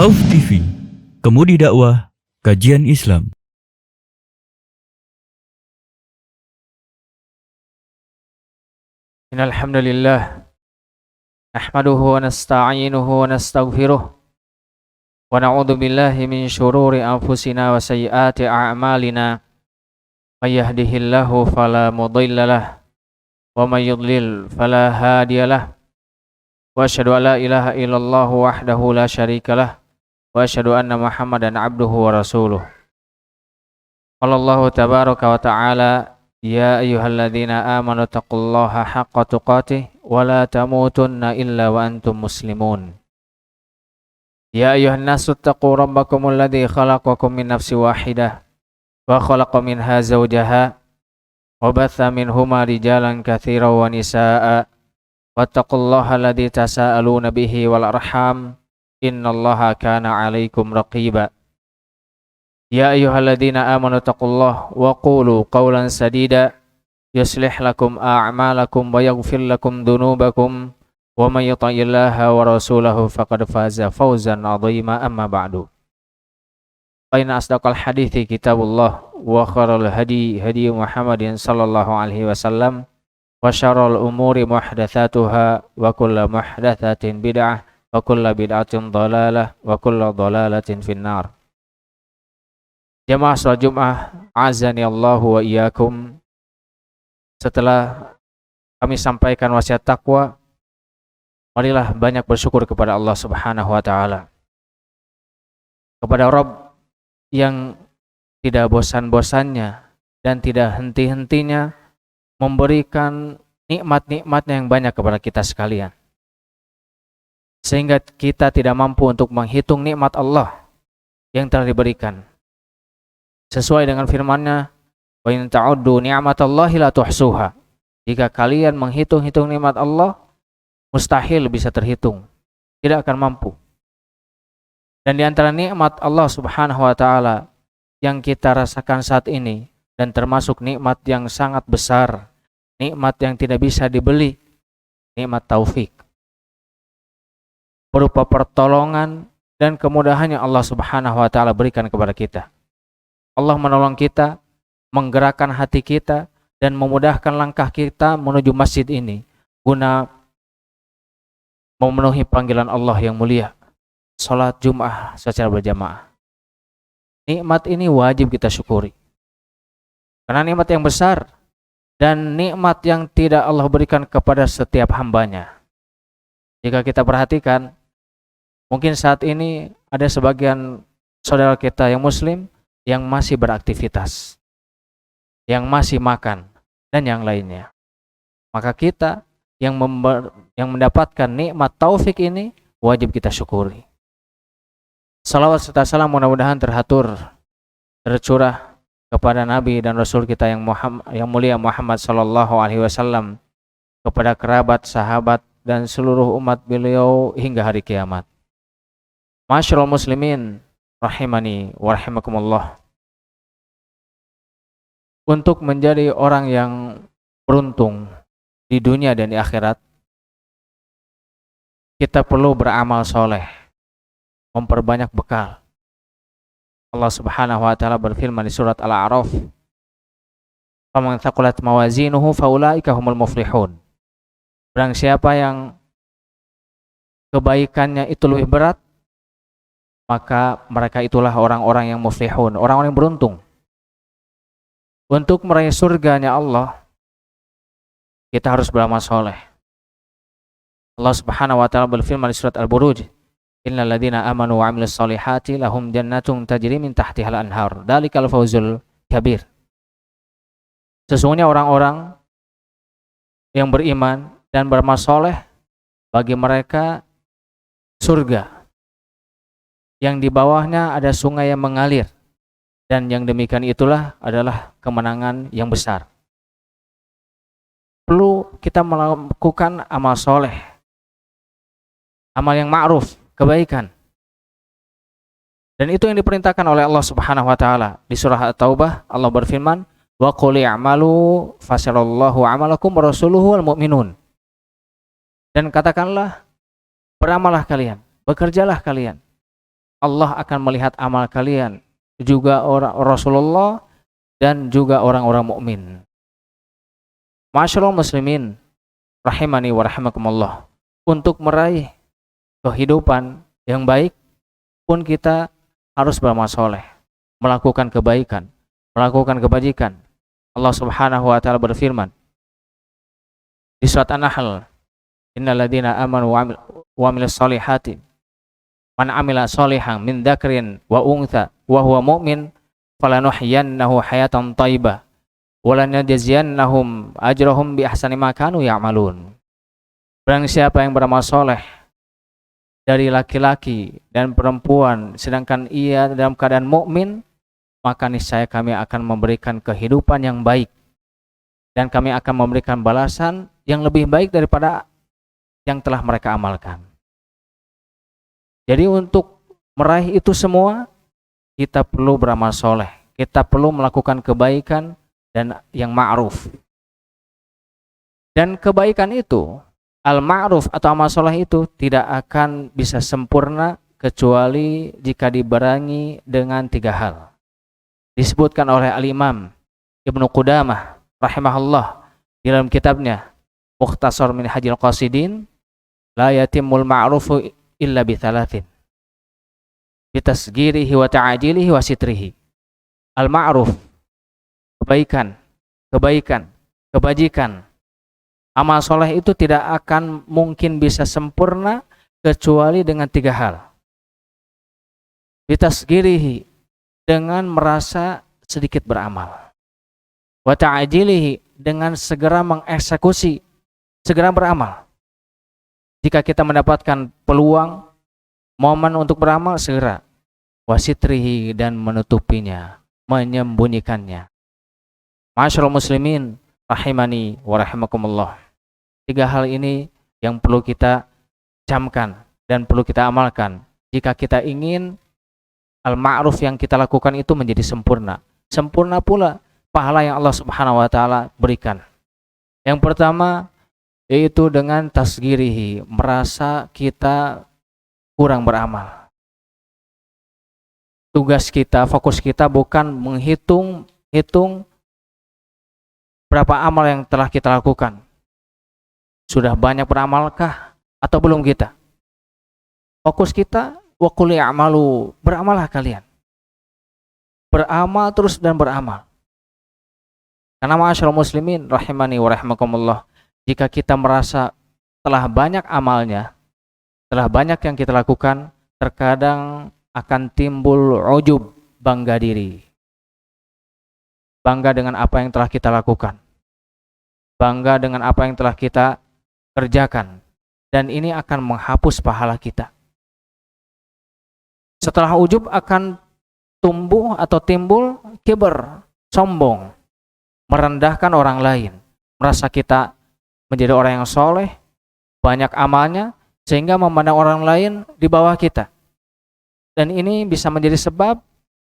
Khauf TV, Kemudi Dakwah, Kajian Islam. Innal hamdalillah nahmaduhu wa nasta'inuhu wa nastaghfiruh wa na'udzu billahi min shururi anfusina wa sayyiati a'malina may yahdihillahu fala mudhillalah wa may yudlil fala hadiyalah wa asyhadu an la ilaha illallah wahdahu la syarikalah wa asyhadu anna Muhammadan abduhu wa rasuluh. Qala tabaraka wa ta'ala ya ayyuhalladzina amanu taqullaha haqqa tuqatih wa la tamutunna illa wa antum muslimun. Ya ayyuhan nasu taqu rabbakumul ladzi khalaqakum min nafsin wahidah wa khalaqa minha zawjaha wa batha minhuma rijalan katsiran wa nisaa'a wattaqullaha alladzi tasaaluna bihi wal arham innallaha kana 'alaikum raqiba. Ya ayyuhalladzina amanu taqullaha wa qulu qawlan sadida yuslih lakum a'malakum wa yaghfir lakum dhunubakum wa may yuti'illaha wa rasulahu faqad faza fawzan 'azima amma ba'du. Fa inna asdaqal hadithi kitabullah wa khairal hadi hadi Muhammadin sallallahu alaihi wasallam wa syarrul umuri muhdatsatuha wa kullu muhdatsatin bid'ah wa kullu bid'atin dhalalah wa kullu dhalalatin finnar. Jamaah salat Jumat, azani Allahu wa iyyakum. Setelah kami sampaikan wasiat takwa, marilah banyak bersyukur kepada Allah Subhanahu wa taala. Kepada Rabb yang tidak bosan-bosannya dan tidak henti-hentinya memberikan nikmat-nikmatnya yang banyak kepada kita sekalian. Sehingga kita tidak mampu untuk menghitung nikmat Allah yang telah diberikan. Sesuai dengan firman-Nya, wa in ta'uddu ni'matallahi la tuhsuha. Jika kalian menghitung-hitung nikmat Allah, mustahil bisa terhitung. Tidak akan mampu. Dan di antara nikmat Allah Subhanahu wa taala yang kita rasakan saat ini dan termasuk nikmat yang sangat besar, nikmat yang tidak bisa dibeli, nikmat taufik. Berupa pertolongan dan kemudahan yang Allah Subhanahu wa taala berikan kepada kita. Allah menolong kita, menggerakkan hati kita dan memudahkan langkah kita menuju masjid ini guna memenuhi panggilan Allah yang mulia, salat Jumat secara berjamaah. Nikmat ini wajib kita syukuri. Karena nikmat yang besar dan nikmat yang tidak Allah berikan kepada setiap hambanya. Jika kita perhatikan, mungkin saat ini ada sebagian saudara kita yang muslim yang masih beraktivitas, yang masih makan, dan yang lainnya. Maka kita yang mendapatkan nikmat taufik ini wajib kita syukuri. Salawat serta salam mudah-mudahan tercurah kepada Nabi dan Rasul kita yang mulia Muhammad sallallahu alaihi wasallam, kepada kerabat, sahabat, dan seluruh umat beliau hingga hari kiamat. Masyarul muslimin rahimani wa rahimakumullah. Untuk menjadi orang yang beruntung di dunia dan di akhirat, kita perlu beramal soleh, memperbanyak bekal. Allah Subhanahu wa taala berfirman di surat Al-A'raf, "Faman thaqulat mawazinuhu faulaika humul muflihun." Barang siapa yang kebaikannya itu lebih berat, maka mereka itulah orang-orang yang muflihun, orang-orang yang beruntung. Untuk meraih surganya Allah, kita harus beramal soleh. Allah Subhanahu wa taala berfirman di surat Al-Buruj, "Innal ladzina amanu wa 'amilus solihati lahum jannatun tajri min tahtihal anhar, dzalikal fawzul kabir." Sesungguhnya orang-orang yang beriman dan beramal soleh, bagi mereka surga yang di bawahnya ada sungai yang mengalir, dan yang demikian itulah adalah kemenangan yang besar. Perlu kita melakukan amal soleh, amal yang ma'ruf, kebaikan. Dan itu yang diperintahkan oleh Allah Subhanahu wa taala. Di surah At-Taubah Allah berfirman, "Wa qul i'malu fasarallahu 'amalakum wa rasuluhu wal mu'minun." Dan katakanlah, beramallah kalian, bekerjalah kalian. Allah akan melihat amal kalian, juga orang Rasulullah dan juga orang-orang mukmin. Ma'asyiral muslimin rahimani wa rahimakumullah. Untuk meraih kehidupan yang baik pun kita harus beramal soleh, melakukan kebaikan, melakukan kebajikan. Allah Subhanahu wa taala berfirman di surat An-Nahl, innal ladzina amanu wa amilus solihati man amila solihan min dzakrin wa untha wa huwa mu'min falanuhyiyannahu hayatan thayyibah wa lanajziyannahum ajrahum bi ahsani ma kanu ya'malun. Barang siapa yang beramal soleh dari laki-laki dan perempuan sedangkan ia dalam keadaan mukmin, maka niscaya kami akan memberikan kehidupan yang baik dan kami akan memberikan balasan yang lebih baik daripada yang telah mereka amalkan. Jadi untuk meraih itu semua, kita perlu beramal soleh, kita perlu melakukan kebaikan dan yang ma'ruf. Dan kebaikan itu, al-ma'ruf atau amal soleh itu tidak akan bisa sempurna kecuali jika dibarengi dengan 3 hal. Disebutkan oleh Al-Imam Ibnu Qudamah rahimahullah di dalam kitabnya Mukhtasar Minhajil Qasidin, la yatimul ma'rufu illa bithalathin bitasgirihi wa ta'ajilihi wa sitrihi. Al-ma'ruf, kebaikan, kebajikan, amal soleh itu tidak akan mungkin bisa sempurna kecuali dengan 3 hal. Bitasgirihi, dengan merasa sedikit beramal. Wa ta'ajilihi, dengan segera mengeksekusi, segera beramal. Jika kita mendapatkan peluang, momen untuk beramal, segera. Wasitrihi, dan menutupinya, menyembunyikannya. Ma'asyiral muslimin rahimani wa rahimakumullah. 3 hal ini yang perlu kita camkan dan perlu kita amalkan jika kita ingin al-ma'ruf yang kita lakukan itu menjadi sempurna. Sempurna pula pahala yang Allah Subhanahu wa taala berikan. Yang pertama yaitu dengan tasgirihi, merasa kita kurang beramal. Tugas kita, fokus kita bukan menghitung berapa amal yang telah kita lakukan. Sudah banyak beramalkah atau belum kita? Fokus kita, wa qul i'malu, beramallah kalian. Beramal terus dan beramal. Karena ma'asyiral muslimin rahimani wa rahimakumullah, jika kita merasa telah banyak amalnya, telah banyak yang kita lakukan, terkadang akan timbul ujub, bangga diri. Bangga dengan apa yang telah kita lakukan. Bangga dengan apa yang telah kita kerjakan. Dan ini akan menghapus pahala kita. Setelah ujub akan tumbuh atau timbul kibar, sombong, merendahkan orang lain, merasa kita menjadi orang yang soleh, banyak amalnya, sehingga memandang orang lain di bawah kita. Dan ini bisa menjadi sebab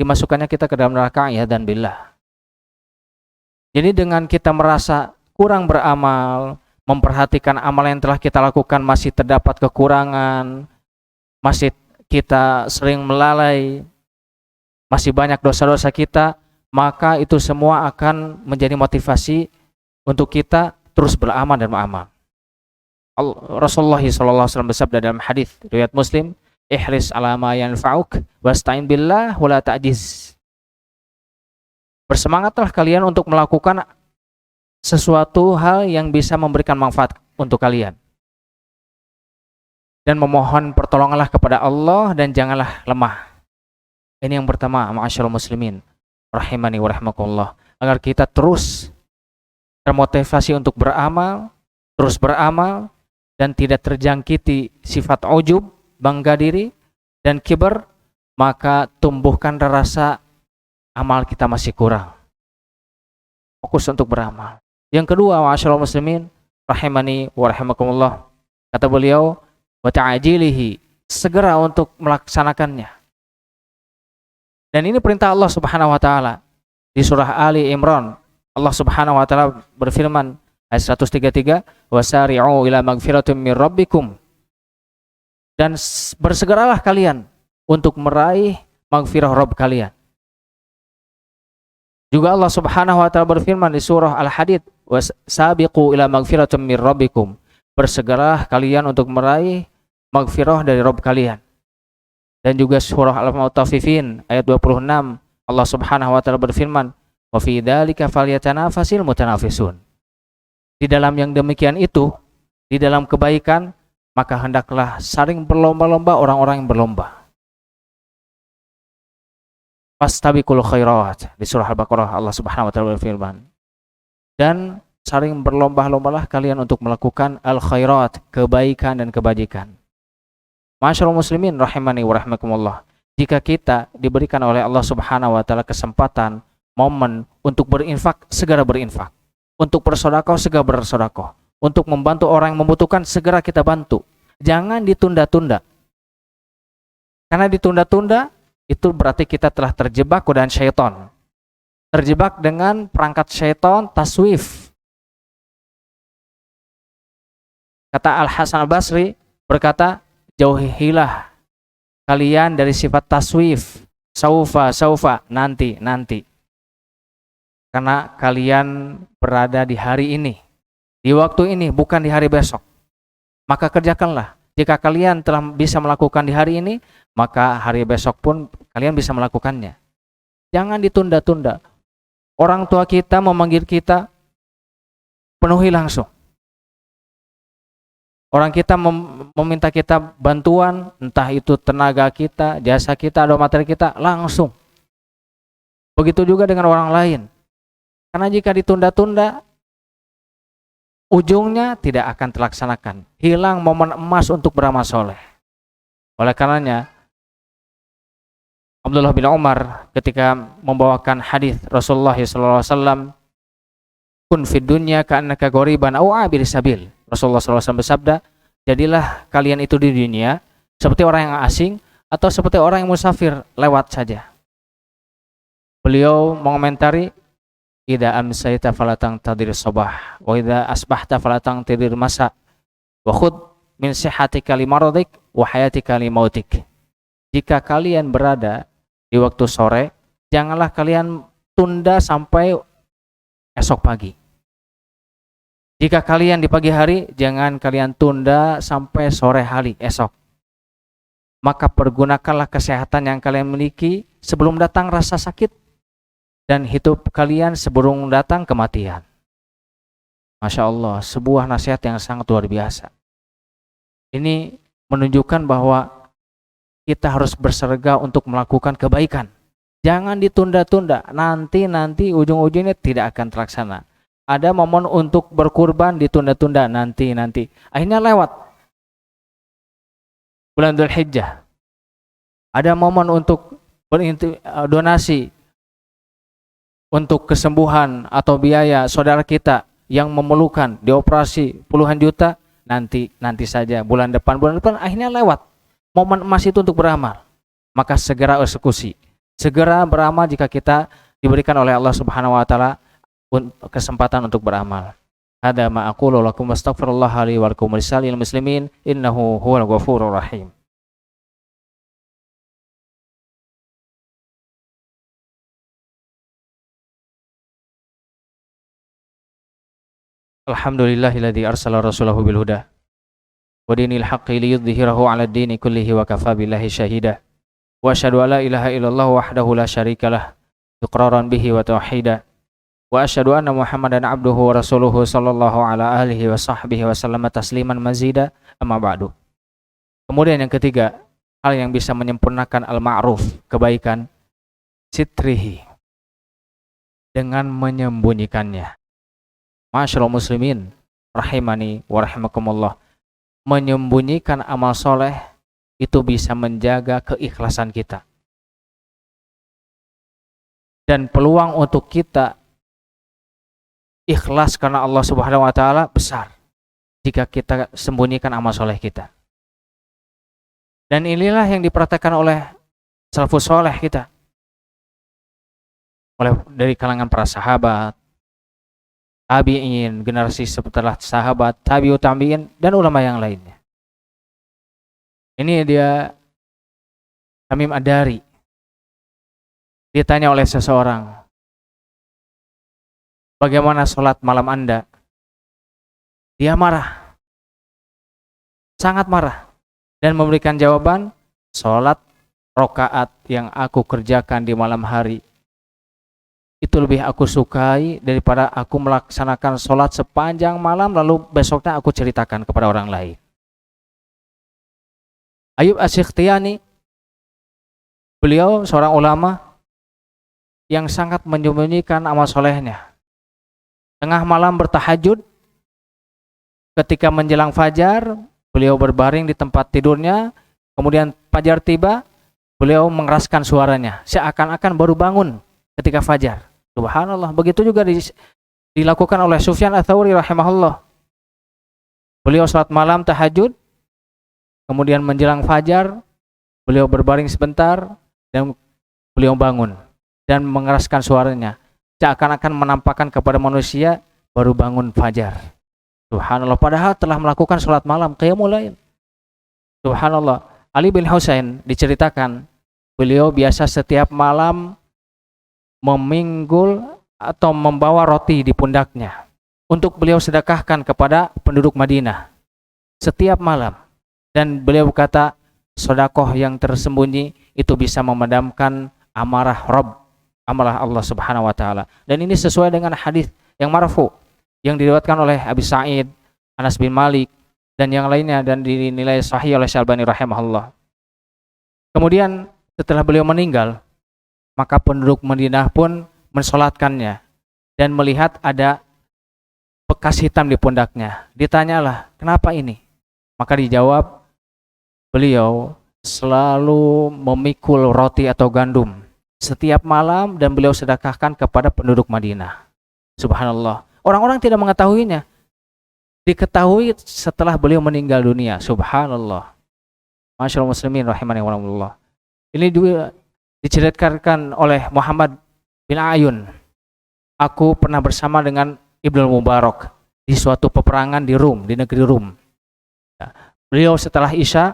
dimasukkannya kita ke dalam neraka, ya dan billah. Jadi dengan kita merasa kurang beramal, memperhatikan amal yang telah kita lakukan masih terdapat kekurangan, masih kita sering melalai, masih banyak dosa-dosa kita, maka itu semua akan menjadi motivasi untuk kita terus beramal dan beramal. Rasulullah SAW bersabda dalam hadis riwayat Muslim, ihris ala ma yanfa'uk wasta'in billah wala ta'jiz. Bersemangatlah kalian untuk melakukan sesuatu hal yang bisa memberikan manfaat untuk kalian. Dan memohon pertolonganlah kepada Allah dan janganlah lemah. Ini yang pertama, ma'asyiral muslimin rahimani wa rahimakumullah, agar kita terus termotivasi untuk beramal, terus beramal dan tidak terjangkiti sifat ujub, bangga diri dan kibar, maka tumbuhkan rasa amal kita masih kurang. Fokus untuk beramal. Yang kedua, ma'asyiral muslimin rahimani wa rahimakumullah, kata beliau, wa ta'ajilihi, segera untuk melaksanakannya. Dan ini perintah Allah Subhanahu wa taala. Di surah Ali Imran, Allah Subhanahu wa taala berfirman ayat 133, wasari'u ila magfiratin mir rabbikum. Dan bersegeralah kalian untuk meraih maghfirah Rabb kalian. Juga Allah Subhanahu wa taala berfirman di surah Al-Hadid, "Wasabiqu ila maghfiratin mir rabbikum." Bersegeralah kalian untuk meraih maghfirah dari Rabb kalian. Dan juga surah Al-Mutaffifin ayat 26, Allah Subhanahu wa taala berfirman, "Wa fi dzalika falyatanafasil mutanafisun." Di dalam yang demikian itu, di dalam kebaikan, maka hendaklah saling berlomba-lomba orang-orang yang berlomba. Fastabiqul khairat, di surah Al-Baqarah Allah Subhanahu wa taala berfirman, dan saling berlomba-lombalah kalian untuk melakukan al-khairat, kebaikan dan kebajikan. Masyaallah muslimin rahimani wa rahimakumullah. Jika kita diberikan oleh Allah Subhanahu wa taala kesempatan, momen untuk berinfak, segera berinfak. Untuk bersedekah, segera bersedekah. Untuk membantu orang yang membutuhkan, segera kita bantu. Jangan ditunda-tunda. Karena ditunda-tunda itu berarti kita telah terjebak godaan syaitan. Terjebak dengan perangkat syaitan taswif. Kata Al-Hasan Al-Basri berkata, jauhilah kalian dari sifat taswif, saufa, nanti. Karena kalian berada di hari ini, di waktu ini, bukan di hari besok. Maka kerjakanlah. Jika kalian telah bisa melakukan di hari ini, maka hari besok pun kalian bisa melakukannya. Jangan ditunda-tunda. Orang tua kita memanggil kita, penuhi langsung. Orang kita meminta kita bantuan, entah itu tenaga kita, jasa kita, atau materi kita, langsung. Begitu juga dengan orang lain. Karena jika ditunda-tunda, ujungnya tidak akan terlaksanakan. Hilang momen emas untuk beramal soleh. Oleh karenanya, Abdullah bin Umar ketika membawakan hadis Rasulullah SAW, kun fid dunya ka'annaka ghoriban aw abir sabil. Rasulullah SAW bersabda, jadilah kalian itu di dunia seperti orang yang asing atau seperti orang yang musafir lewat saja. Beliau mengomentari, idza amsayta falatang tadir sabah wa idza asbahta falatang tadir masa wa khudh min sihhatika li maradik wa hayatika li mautik. Jika kalian berada di waktu sore, janganlah kalian tunda sampai esok pagi. Jika kalian di pagi hari, jangan kalian tunda sampai sore hari esok. Maka pergunakanlah kesehatan yang kalian miliki sebelum datang rasa sakit, dan hidup kalian sebelum datang kematian. Masya Allah, sebuah nasihat yang sangat luar biasa. Ini menunjukkan bahwa kita harus berserga untuk melakukan kebaikan. Jangan ditunda-tunda, nanti ujung-ujungnya tidak akan terlaksana. Ada momen untuk berkurban ditunda-tunda, nanti. Akhirnya lewat bulan Dzulhijjah. Ada momen untuk donasi untuk kesembuhan atau biaya saudara kita yang memerlukan dioperasi puluhan juta, nanti saja bulan depan akhirnya lewat momen emas itu untuk beramal. Maka segera eksekusi, segera beramal jika kita diberikan oleh Allah Subhanahu wa taala kesempatan untuk beramal. Hada ma aqulu lakum astaghfirullah li wa lakum lisalil muslimin innahu huwal ghafurur rahim. Alhamdulillahilladzi arsala rasulahu bil huda wa dinil haqqi liyudhhirahu 'ala ad-dini kullihi wa kafa billahi shahida. Wa asyhadu an la ilaha illallah wahdahu la syarikalah iqraran bihi wa tauhida. Wa asyhadu anna Muhammadan 'abduhu wa rasuluhu sallallahu ala alihi wa sahbihi wa sallama tasliman mazida, amma ba'du. Kemudian yang ketiga, hal yang bisa menyempurnakan al-ma'ruf, kebaikan, sitrihi, dengan menyembunyikannya. Masyaallah muslimin rahimani wa rahimakumullah. Menyembunyikan amal soleh itu bisa menjaga keikhlasan kita. Dan peluang untuk kita ikhlas karena Allah Subhanahu wa taala besar jika kita sembunyikan amal soleh kita. Dan inilah yang dipraktekkan oleh salafus soleh kita, oleh dari kalangan para sahabat, tabi'in, generasi setelah sahabat, tabi'ut tabi'in, dan ulama yang lainnya. Ini dia Tamim Ad-Dari ditanya oleh seseorang, bagaimana sholat malam Anda? Dia marah, sangat marah, dan memberikan jawaban, sholat rokaat yang aku kerjakan di malam hari itu lebih aku sukai daripada aku melaksanakan sholat sepanjang malam lalu besoknya aku ceritakan kepada orang lain. Ayub As-Sikhtiyani, beliau seorang ulama yang sangat menyembunyikan amal solehnya. Tengah malam bertahajud, ketika menjelang fajar, beliau berbaring di tempat tidurnya, kemudian fajar tiba, beliau mengeraskan suaranya, seakan-akan baru bangun ketika fajar. Subhanallah, begitu juga dilakukan oleh Sufyan Ats-Tsauri rahimahullah. Beliau salat malam tahajud, kemudian menjelang fajar, beliau berbaring sebentar, dan beliau bangun dan mengeraskan suaranya, seakan-akan menampakkan kepada manusia baru bangun fajar. Subhanallah, padahal telah melakukan sholat malam, qiyamul lail. Subhanallah, Ali bin Husain diceritakan, beliau biasa setiap malam meminggul atau membawa roti di pundaknya untuk beliau sedekahkan kepada penduduk Madinah setiap malam. Dan beliau berkata, sedekah yang tersembunyi itu bisa memadamkan amarah Rabb, amarah Allah Subhanahu wa taala. Dan ini sesuai dengan hadis yang marfu yang diriwayatkan oleh Abi Sa'id, Anas bin Malik dan yang lainnya, dan dinilai sahih oleh Syalbani rahimahullah. Kemudian setelah beliau meninggal, maka penduduk Madinah pun mensolatkannya dan melihat ada bekas hitam di pundaknya. Ditanyalah, kenapa ini? Maka dijawab, beliau selalu memikul roti atau gandum setiap malam dan beliau sedekahkan kepada penduduk Madinah. Subhanallah, orang-orang tidak mengetahuinya. Diketahui setelah beliau meninggal dunia. Subhanallah. Masyaallah muslimin rahimani wa rahmatullah. Ini juga diceritakan oleh Muhammad bin Ayun. Aku pernah bersama dengan Ibnu Mubarak di suatu peperangan di Rum, di negeri Rum. Beliau setelah Isya,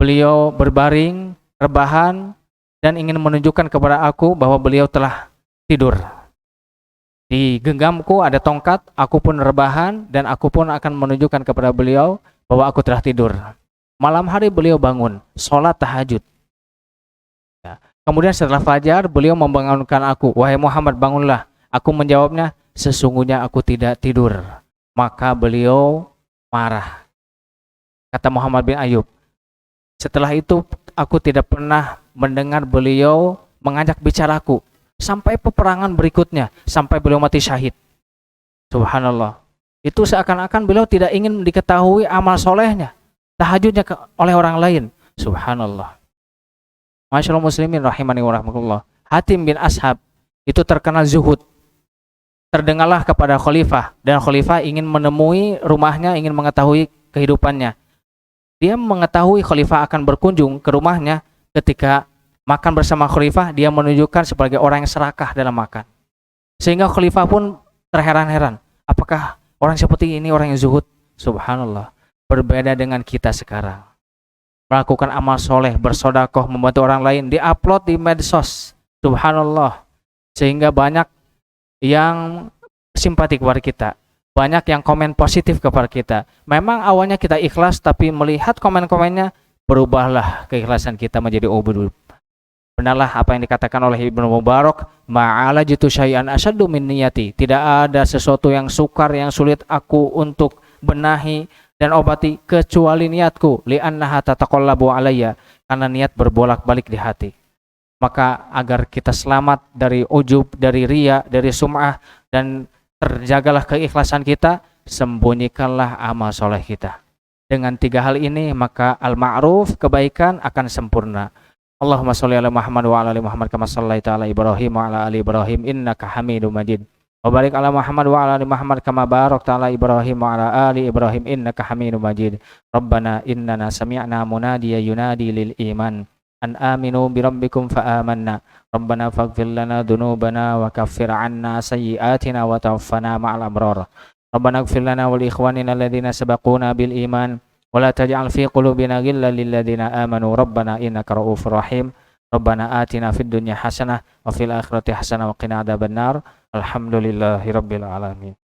beliau berbaring, rebahan, dan ingin menunjukkan kepada aku bahwa beliau telah tidur. Di genggamku ada tongkat, aku pun rebahan, dan aku pun akan menunjukkan kepada beliau bahwa aku telah tidur. Malam hari beliau bangun, sholat tahajud. Kemudian setelah fajar, beliau membangunkan aku, wahai Muhammad, bangunlah. Aku menjawabnya, sesungguhnya aku tidak tidur. Maka beliau marah. Kata Muhammad bin Ayub, setelah itu aku tidak pernah mendengar beliau mengajak bicaraku sampai peperangan berikutnya, sampai beliau mati syahid. Subhanallah. Itu seakan-akan beliau tidak ingin diketahui amal solehnya, tahajudnya oleh orang lain. Subhanallah. Masyaallah muslimin rahimani wa rahmatullah. Hatim bin Ashab itu terkenal zuhud. Terdengarlah kepada khalifah, dan khalifah ingin menemui rumahnya, ingin mengetahui kehidupannya. Dia mengetahui khalifah akan berkunjung ke rumahnya. Ketika makan bersama khalifah, dia menunjukkan sebagai orang yang serakah dalam makan. Sehingga khalifah pun terheran-heran, apakah orang seperti ini orang yang zuhud? Subhanallah. Berbeda dengan kita sekarang. Melakukan amal soleh, bersodakoh, membantu orang lain, diupload di medsos. Subhanallah. Sehingga banyak yang simpati kepada kita, banyak yang komen positif kepada kita. Memang awalnya kita ikhlas, tapi melihat komen-komennya, berubahlah keikhlasan kita menjadi ubud. Benarlah apa yang dikatakan oleh Ibnu Mubarak, ma'ala jitu syai'an asyaddu min niyati. Tidak ada sesuatu yang sukar, yang sulit aku untuk benahi dan obati kecuali niatku, li'annaha tataqallabu alayya, karena niat berbolak-balik di hati. Maka agar kita selamat dari ujub, dari riya, dari sum'ah, dan terjagalah keikhlasan kita, sembunyikanlah amal soleh kita. Dengan 3 hal ini, maka al-ma'ruf, kebaikan akan sempurna. Allahumma sholli ala Muhammad wa ala ali Muhammad kama shallaita ala Ibrahim wa ala ali Ibrahim innaka Hamidum Majid. Wa barik ala Muhammad wa ala ali Muhammad kama barakta ala Ibrahim wa ala ali Ibrahim innaka Hamidum Majid. Rabbana innana sami'na munadiyan yunadi lil iman an aminu bi rabbikum fa amanna. Rabbana faghfir lana dhunubana wa kaffir 'anna sayyi'atina wa tawaffana ma'al abrar. Rabbana ighfir lana wa li ikhwanina alladhina sabaquna bil iman ولا تجعل في قلوبنا غلا للذين آمنوا ربنا إنك رؤوف رحيم ربنا آتنا في الدنيا حسنة وفي الآخرة حسنة وقنا عذاب النار الحمد لله رب العالمين.